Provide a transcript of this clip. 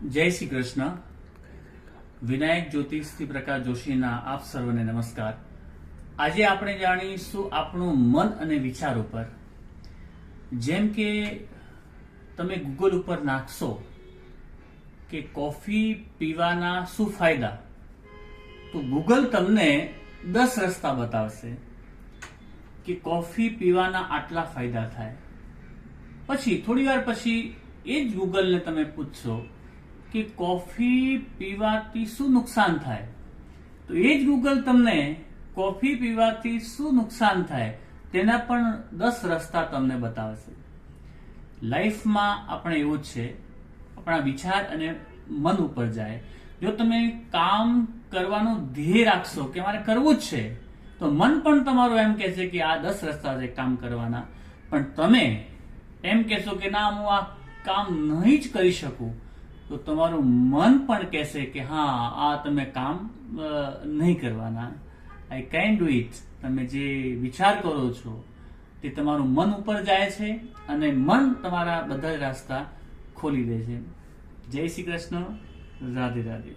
જય શ્રી કૃષ્ણ. વિનાયક જ્યોતિષથી પ્રકાશ જોશીના આપ સર્વને નમસ્કાર. આજે આપણે જાણીશું આપણું મન અને વિચાર ઉપર. જેમ કે તમે ગૂગલ ઉપર નાખશો કે કોફી પીવાના શું ફાયદા, તો ગૂગલ તમને 10 રસ્તા બતાવશે કે કોફી પીવાના આટલા ફાયદા થાય. પછી થોડી વાર પછી એ જ ગૂગલને તમે પૂછશો કે કોફી પીવાથી શું નુકસાન થાય, તો એ જ ગૂગલ તમને કોફી પીવાથી શું નુકસાન થાય તેના પણ 10 રસ્તા તમને બતાવશે. લાઈફમાં આપણે એવું જ છે, આપણા વિચાર અને મન ઉપર જાય. જો તમે કામ કરવાનું ધ્યેય રાખશો કે મારે કરવું જ છે, તો મન પણ તમારું એમ કહેશે કે આ 10 રસ્તા છે કામ કરવાના, પણ તમે એમ કહેશો કે ના હું આ કામ નહીં જ કરી શકું, તો તમારું મન પણ કહેશે કે હા આ તમે કામ નહીં કરવાના. I can do it. તમે જે વિચાર કરો છો તે તમારું મન ઉપર જાય છે અને મન તમારા બધા રસ્તા ખોલી દે છે. જય શ્રી કૃષ્ણ. રાધે રાધે.